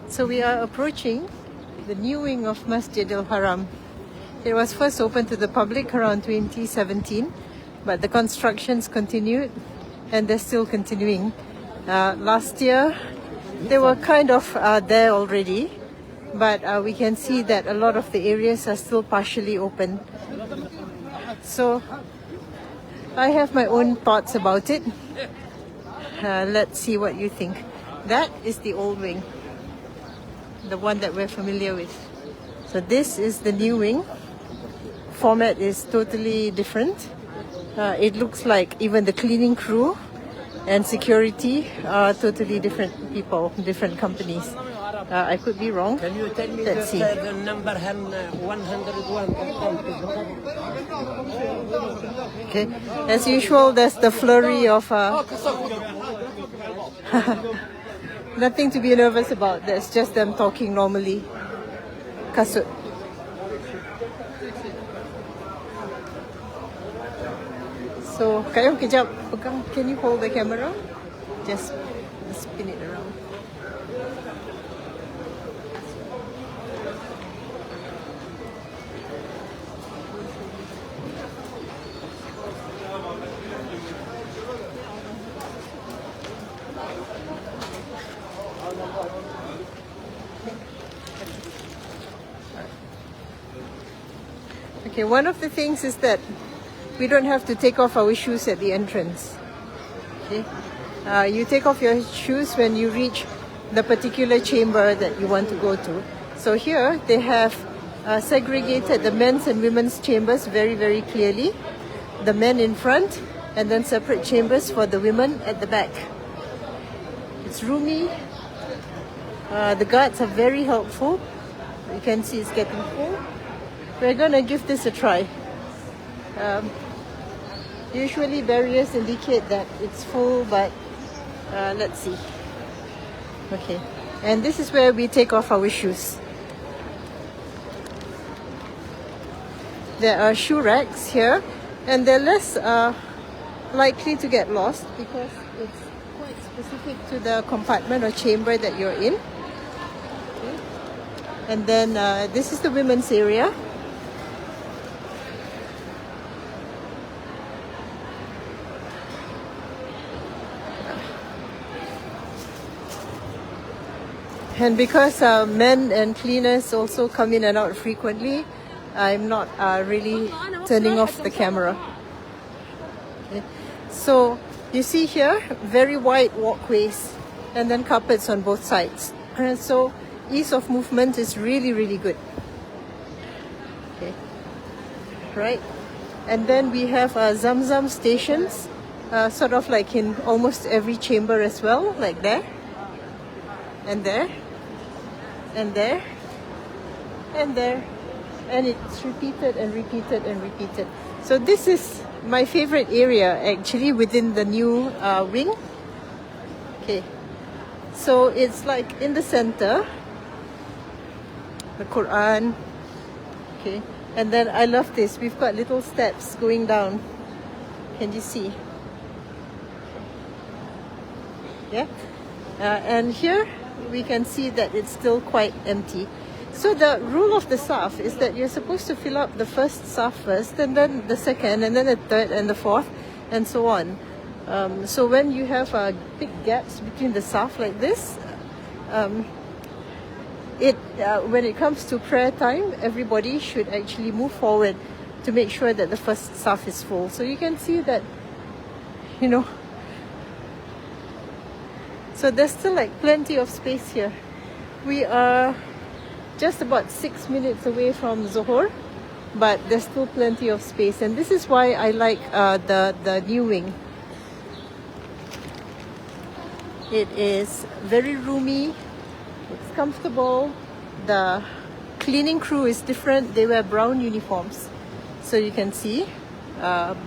So we are approaching the new wing of Masjid al-Haram. It was first opened to the public around 2017, but the constructions continued and they're still continuing. Last year, they were kind of there already, but we can see that a lot of the areas are still partially open. So I have my own thoughts about it. Let's see what you think. That is the old wing, the one that we're familiar with. So this is the new wing. Format is totally different. It looks like even the cleaning crew and security are totally different people, different companies. I could be wrong. Can you tell me Let's see. the number 101? Okay. As usual, there's the flurry of nothing to be nervous about. That's just them talking normally. Kasut. So, kayo kejap pegang. Can you hold the camera? Just spin it around. Okay, one of the things is that we don't have to take off our shoes at the entrance. Okay, you take off your shoes when you reach the particular chamber that you want to go to. So here they have segregated the men's and women's chambers very, very clearly. The men in front and then separate chambers for the women at the back. It's roomy. The guards are very helpful. You can see it's getting full. We're gonna give this a try. Usually barriers indicate that it's full, but let's see. Okay, and this is where we take off our shoes. There are shoe racks here, and they're less likely to get lost because it's quite specific to the compartment or chamber that you're in. Okay. And then this is the women's area. And because men and cleaners also come in and out frequently, I'm not really turning off the camera. Okay. So you see here, very wide walkways and then carpets on both sides. And so ease of movement is really, really good. Okay. Right. And then we have Zamzam stations, sort of like in almost every chamber as well, like there. And there, and there, and there, and it's repeated and repeated and repeated. So this is my favorite area actually within the new wing. Okay, so it's like in the center, the Quran. Okay, and then I love this. We've got little steps going down. Can you see? Yeah, and here we can see that it's still quite empty. So the rule of the saf is that you're supposed to fill up the first saf first, and then the second, and then the third, and the fourth, and so on. So when you have big gaps between the saf like this, when it comes to prayer time, everybody should actually move forward to make sure that the first saf is full. So you can see that, you know, so there's still like plenty of space here. We are just about 6 minutes away from Zohor, but there's still plenty of space, and this is why I like the new wing. It is very roomy, it's comfortable. The cleaning crew is different. They wear brown uniforms, so you can see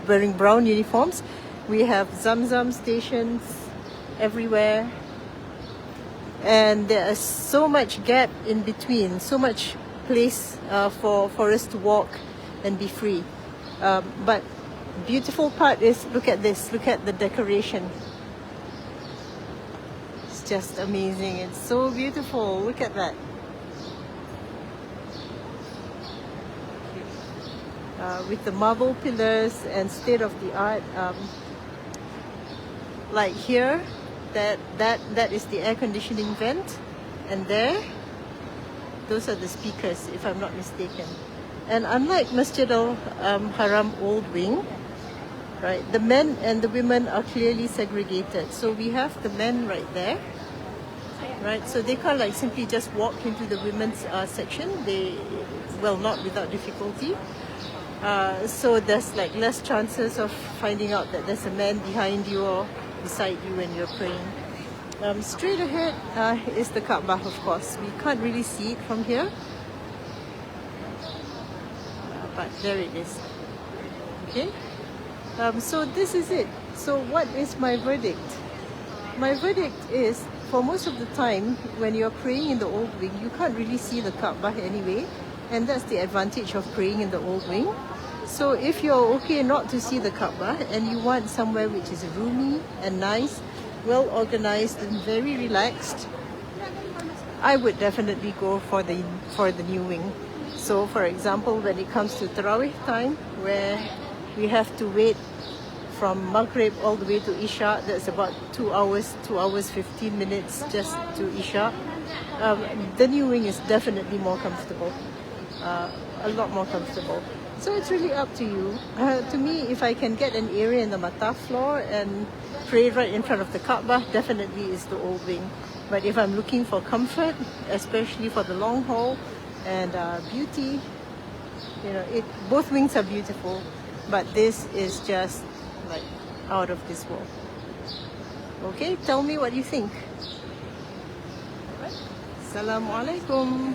wearing brown uniforms. We have Zamzam stations everywhere, and there is so much gap in between, so much place for us to walk and be free. But beautiful part is, look at this, look at the decoration. It's just amazing. It's so beautiful. Look at that. With the marble pillars and state-of-the-art, like here, that is the air conditioning vent, and there, those are the speakers, if I'm not mistaken. And unlike Masjid al-Haram Old Wing, right, the men and the women are clearly segregated. So we have the men right there, right? So they can't like simply just walk into the women's section. Well, not without difficulty. So there's like less chances of finding out that there's a man behind you or beside you when you're praying. Straight ahead is the Kaaba, of course. We can't really see it from here, but there it is. Okay. So this is it. So what is my verdict? My verdict is, for most of the time, when you're praying in the old wing, you can't really see the Kaaba anyway, and that's the advantage of praying in the old wing. So if you're okay not to see the Kaaba and you want somewhere which is roomy and nice, well organized and very relaxed, I would definitely go for the new wing. So for example, when it comes to Tarawih time, where we have to wait from Maghrib all the way to Isha, that's about 2 hours 15 minutes just to Isha. The new wing is definitely more comfortable, a lot more comfortable. So it's really up to you. To me, if I can get an area in the Mataf floor and pray right in front of the Kaaba, definitely is the old wing. But if I'm looking for comfort, especially for the long haul and beauty, you know, both wings are beautiful, but this is just like out of this world. Okay, tell me what you think. Assalamu alaikum.